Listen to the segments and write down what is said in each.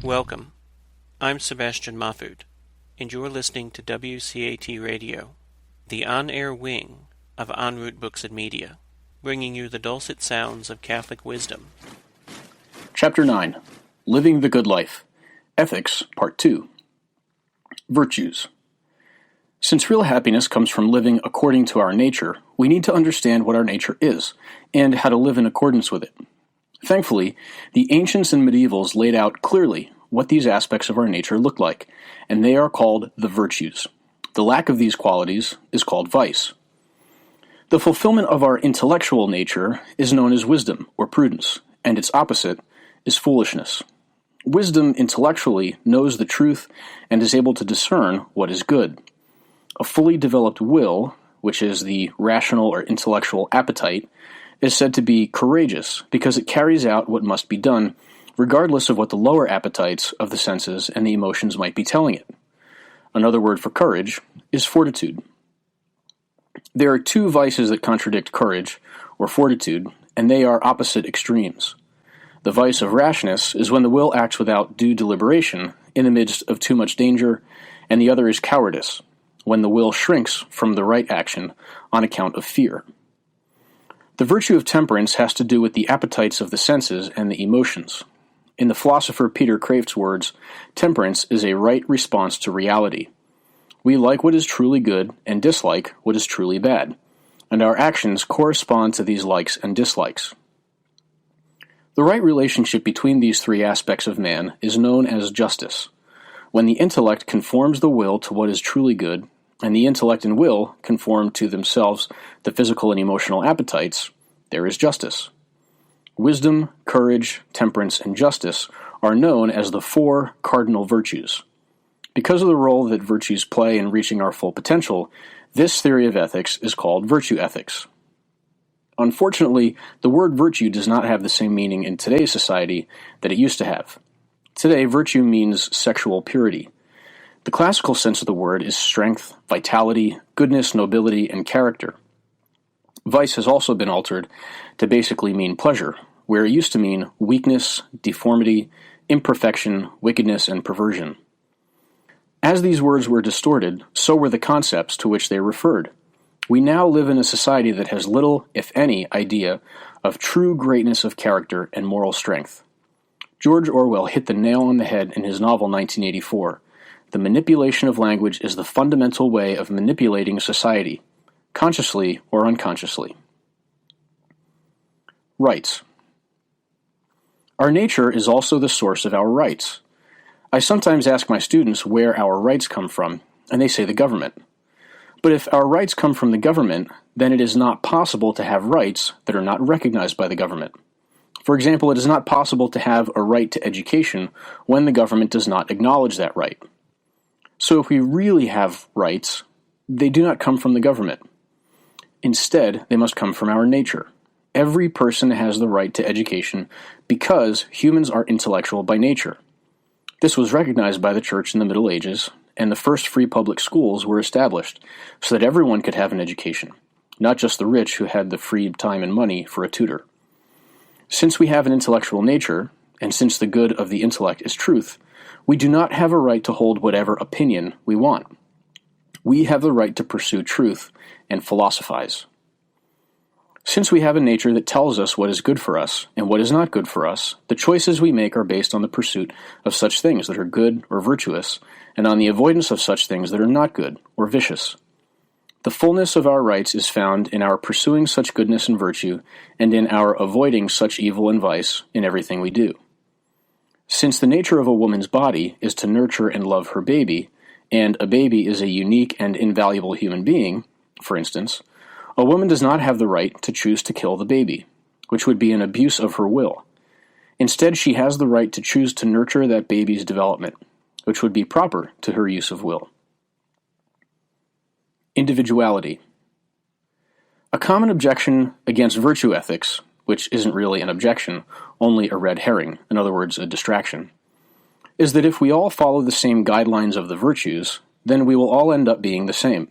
Welcome. I'm Sebastian Mahfoud, and you're listening to WCAT Radio, the on-air wing of En route Books and Media, bringing you the dulcet sounds of Catholic wisdom. Chapter 9, Living the Good Life, Ethics, Part 2. Virtues. Since real happiness comes from living according to our nature, we need to understand what our nature is, and how to live in accordance with it. Thankfully, the ancients and medievals laid out clearly what these aspects of our nature look like, and they are called the virtues. The lack of these qualities is called vice. The fulfillment of our intellectual nature is known as wisdom or prudence, and its opposite is foolishness. Wisdom intellectually knows the truth and is able to discern what is good. A fully developed will, which is the rational or intellectual appetite, is said to be courageous because it carries out what must be done, regardless of what the lower appetites of the senses and the emotions might be telling it. Another word for courage is fortitude. There are two vices that contradict courage, or fortitude, and they are opposite extremes. The vice of rashness is when the will acts without due deliberation in the midst of too much danger, and the other is cowardice, when the will shrinks from the right action on account of fear. The virtue of temperance has to do with the appetites of the senses and the emotions. In the philosopher Peter Kreeft's words, temperance is a right response to reality. We like what is truly good and dislike what is truly bad, and our actions correspond to these likes and dislikes. The right relationship between these three aspects of man is known as justice. When the intellect conforms the will to what is truly good, and the intellect and will conform to themselves the physical and emotional appetites, there is justice. Wisdom, courage, temperance, and justice are known as the four cardinal virtues. Because of the role that virtues play in reaching our full potential, this theory of ethics is called virtue ethics. Unfortunately, the word virtue does not have the same meaning in today's society that it used to have. Today, virtue means sexual purity. The classical sense of the word is strength, vitality, goodness, nobility, and character. Vice has also been altered to basically mean pleasure, where it used to mean weakness, deformity, imperfection, wickedness, and perversion. As these words were distorted, so were the concepts to which they referred. We now live in a society that has little, if any, idea of true greatness of character and moral strength. George Orwell hit the nail on the head in his novel 1984. The manipulation of language is the fundamental way of manipulating society, consciously or unconsciously. Rights. Our nature is also the source of our rights. I sometimes ask my students where our rights come from, and they say the government. But if our rights come from the government, then it is not possible to have rights that are not recognized by the government. For example, it is not possible to have a right to education when the government does not acknowledge that right. So if we really have rights, they do not come from the government. Instead, they must come from our nature. Every person has the right to education because humans are intellectual by nature. This was recognized by the Church in the Middle Ages, and the first free public schools were established so that everyone could have an education, not just the rich who had the free time and money for a tutor. Since we have an intellectual nature, and since the good of the intellect is truth, we do not have a right to hold whatever opinion we want. We have the right to pursue truth and philosophize. Since we have a nature that tells us what is good for us and what is not good for us, the choices we make are based on the pursuit of such things that are good or virtuous, and on the avoidance of such things that are not good or vicious. The fullness of our rights is found in our pursuing such goodness and virtue, and in our avoiding such evil and vice in everything we do. Since the nature of a woman's body is to nurture and love her baby, and a baby is a unique and invaluable human being, for instance, a woman does not have the right to choose to kill the baby, which would be an abuse of her will. Instead, she has the right to choose to nurture that baby's development, which would be proper to her use of will. Individuality. A common objection against virtue ethics, which isn't really an objection, only a red herring, in other words, a distraction, is that if we all follow the same guidelines of the virtues, then we will all end up being the same.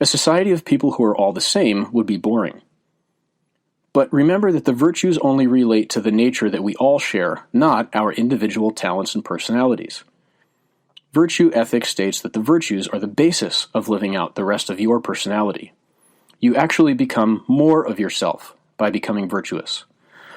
A society of people who are all the same would be boring. But remember that the virtues only relate to the nature that we all share, not our individual talents and personalities. Virtue ethics states that the virtues are the basis of living out the rest of your personality. You actually become more of yourself by becoming virtuous.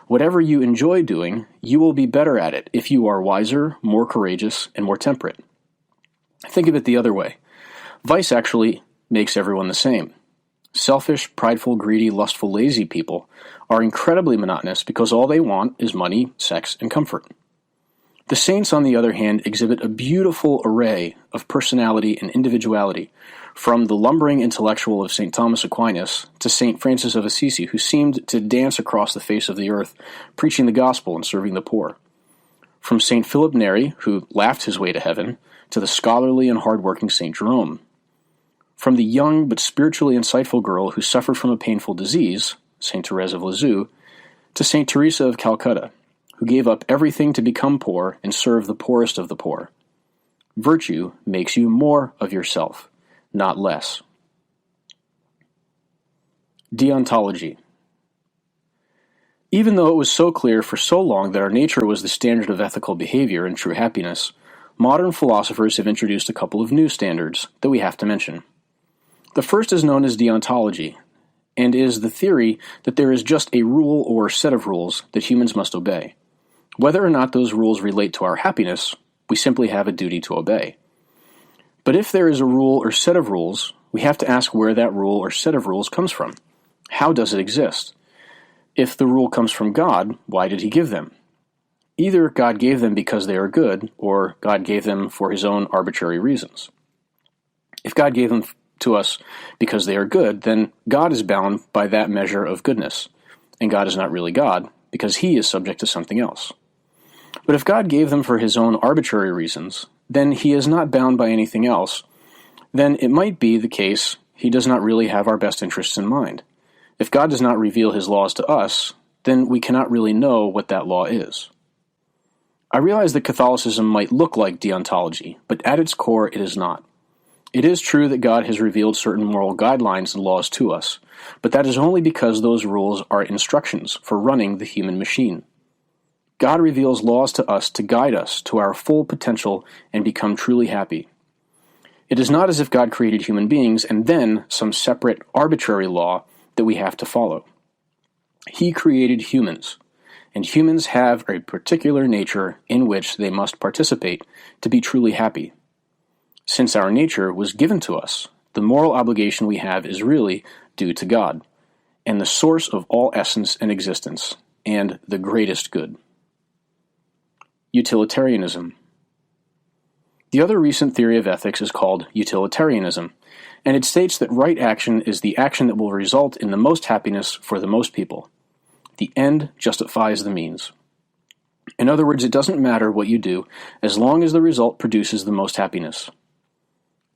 Whatever you enjoy doing, you will be better at it if you are wiser, more courageous, and more temperate. Think of it the other way. Vice actually makes everyone the same. Selfish, prideful, greedy, lustful, lazy people are incredibly monotonous because all they want is money, sex, and comfort. The saints, on the other hand, exhibit a beautiful array of personality and individuality, from the lumbering intellectual of St. Thomas Aquinas to St. Francis of Assisi, who seemed to dance across the face of the earth, preaching the gospel and serving the poor. From St. Philip Neri, who laughed his way to heaven, to the scholarly and hard-working St. Jerome. From the young but spiritually insightful girl who suffered from a painful disease, St. Therese of Lisieux, to St. Teresa of Calcutta, who gave up everything to become poor and serve the poorest of the poor. Virtue makes you more of yourself, not less. Deontology. Even though it was so clear for so long that our nature was the standard of ethical behavior and true happiness, modern philosophers have introduced a couple of new standards that we have to mention. The first is known as deontology, and is the theory that there is just a rule or set of rules that humans must obey. Whether or not those rules relate to our happiness, we simply have a duty to obey. But if there is a rule or set of rules, we have to ask where that rule or set of rules comes from. How does it exist? If the rule comes from God, why did he give them? Either God gave them because they are good, or God gave them for his own arbitrary reasons. If God gave them to us because they are good, then God is bound by that measure of goodness, and God is not really God, because he is subject to something else. But if God gave them for his own arbitrary reasons, then he is not bound by anything else. Then it might be the case he does not really have our best interests in mind. If God does not reveal his laws to us, then we cannot really know what that law is. I realize that Catholicism might look like deontology, but at its core it is not. It is true that God has revealed certain moral guidelines and laws to us, but that is only because those rules are instructions for running the human machine. God reveals laws to us to guide us to our full potential and become truly happy. It is not as if God created human beings and then some separate arbitrary law that we have to follow. He created humans, and humans have a particular nature in which they must participate to be truly happy. Since our nature was given to us, the moral obligation we have is really due to God, and the source of all essence and existence, and the greatest good. Utilitarianism. The other recent theory of ethics is called utilitarianism, and it states that right action is the action that will result in the most happiness for the most people. The end justifies the means. In other words, it doesn't matter what you do as long as the result produces the most happiness.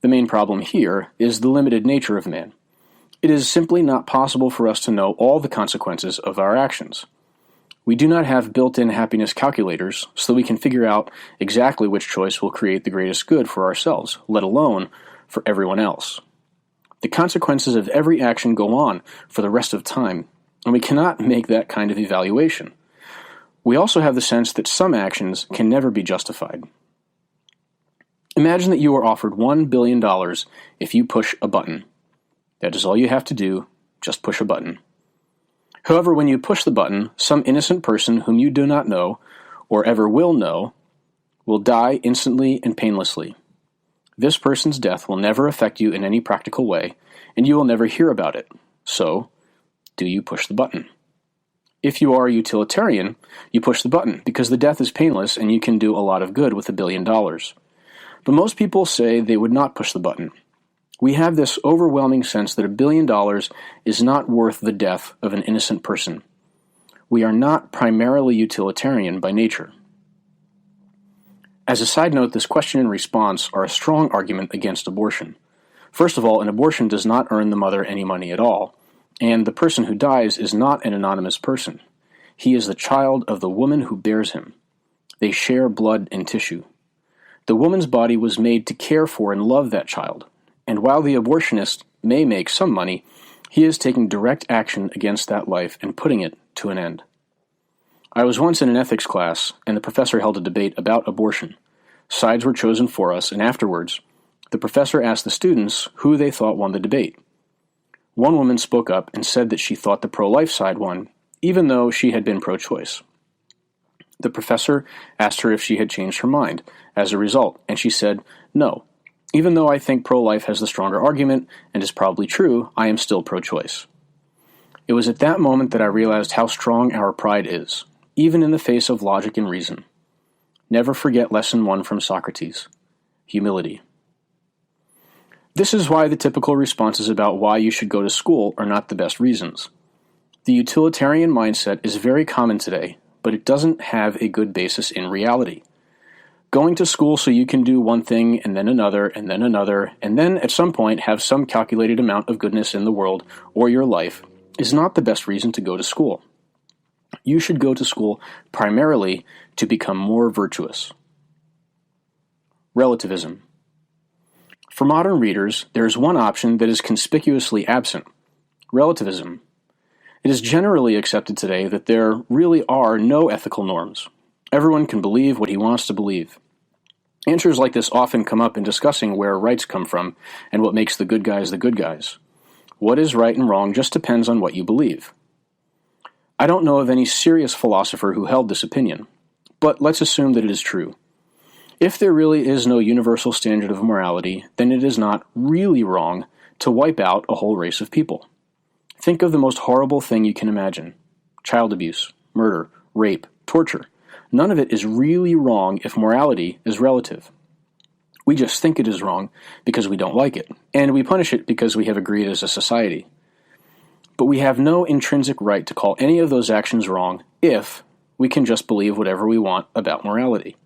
The main problem here is the limited nature of man. It is simply not possible for us to know all the consequences of our actions. We do not have built-in happiness calculators, so we can figure out exactly which choice will create the greatest good for ourselves, let alone for everyone else. The consequences of every action go on for the rest of time, and we cannot make that kind of evaluation. We also have the sense that some actions can never be justified. Imagine that you are offered $1 billion if you push a button. That is all you have to do, just push a button. However, when you push the button, some innocent person whom you do not know, or ever will know, will die instantly and painlessly. This person's death will never affect you in any practical way, and you will never hear about it. So, do you push the button? If you are a utilitarian, you push the button, because the death is painless and you can do a lot of good with $1 billion. But most people say they would not push the button. We have this overwhelming sense that $1 billion is not worth the death of an innocent person. We are not primarily utilitarian by nature. As a side note, this question and response are a strong argument against abortion. First of all, an abortion does not earn the mother any money at all, and the person who dies is not an anonymous person. He is the child of the woman who bears him. They share blood and tissue. The woman's body was made to care for and love that child, and while the abortionist may make some money, He is taking direct action against that life and putting it to an end. I was once in an ethics class, and the professor held a debate about abortion. Sides were chosen for us, and afterwards, the professor asked the students who they thought won the debate. One woman spoke up and said that she thought the pro-life side won, even though she had been pro-choice. The professor asked her if she had changed her mind as a result, and she said, "No. Even though I think pro-life has the stronger argument and is probably true, I am still pro-choice." It was at that moment that I realized how strong our pride is, even in the face of logic and reason. Never forget lesson 1 from Socrates: humility. This is why the typical responses about why you should go to school are not the best reasons. The utilitarian mindset is very common today, but it doesn't have a good basis in reality. Going to school so you can do one thing and then another and then another, and then at some point have some calculated amount of goodness in the world or your life is not the best reason to go to school. You should go to school primarily to become more virtuous. Relativism. For modern readers, there is one option that is conspicuously absent: relativism. It is generally accepted today that there really are no ethical norms. Everyone can believe what he wants to believe. Answers like this often come up in discussing where rights come from and what makes the good guys the good guys. What is right and wrong just depends on what you believe. I don't know of any serious philosopher who held this opinion, but let's assume that it is true. If there really is no universal standard of morality, then it is not really wrong to wipe out a whole race of people. Think of the most horrible thing you can imagine: child abuse, murder, rape, torture. None of it is really wrong if morality is relative. We just think it is wrong because we don't like it, and we punish it because we have agreed as a society. But we have no intrinsic right to call any of those actions wrong if we can just believe whatever we want about morality.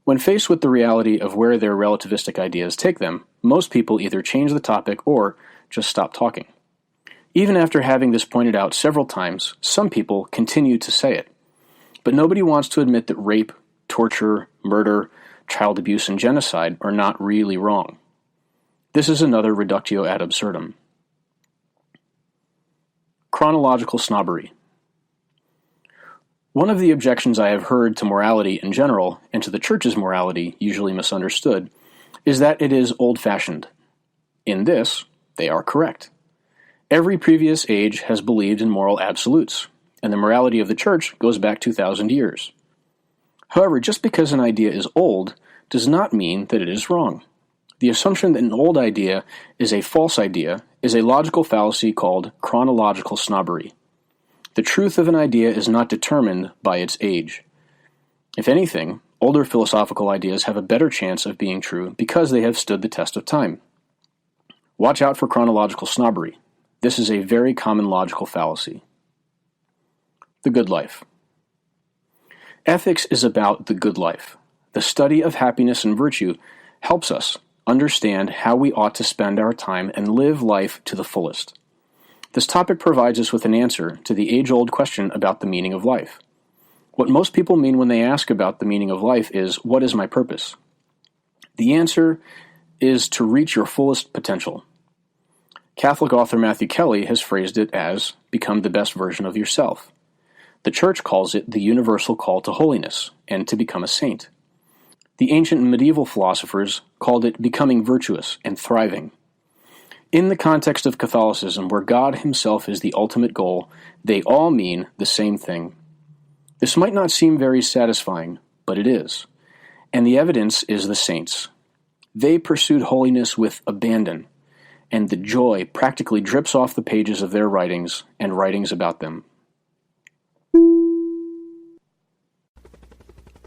When faced with the reality of where their relativistic ideas take them, most people either change the topic or just stop talking. Even after having this pointed out several times, some people continue to say it. But nobody wants to admit that rape, torture, murder, child abuse, and genocide are not really wrong. This is another reductio ad absurdum. Chronological snobbery. One of the objections I have heard to morality in general, and to the Church's morality, usually misunderstood, is that it is old-fashioned. In this, they are correct. Every previous age has believed in moral absolutes, and the morality of the Church goes back 2,000 years. However, just because an idea is old does not mean that it is wrong. The assumption that an old idea is a false idea is a logical fallacy called chronological snobbery. The truth of an idea is not determined by its age. If anything, older philosophical ideas have a better chance of being true because they have stood the test of time. Watch out for chronological snobbery. This is a very common logical fallacy. The good life. Ethics is about the good life. The study of happiness and virtue helps us understand how we ought to spend our time and live life to the fullest. This topic provides us with an answer to the age-old question about the meaning of life. What most people mean when they ask about the meaning of life is, what is my purpose? The answer is to reach your fullest potential. Catholic author Matthew Kelly has phrased it as, become the best version of yourself. The Church calls it the universal call to holiness, and to become a saint. The ancient and medieval philosophers called it becoming virtuous and thriving. In the context of Catholicism, where God himself is the ultimate goal, they all mean the same thing. This might not seem very satisfying, but it is. And the evidence is the saints. They pursued holiness with abandon, and the joy practically drips off the pages of their writings and writings about them.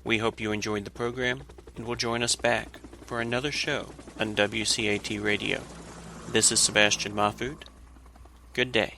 We hope you enjoyed the program and will join us back for another show on WCAT Radio. This is Sebastian Mahfood. Good day.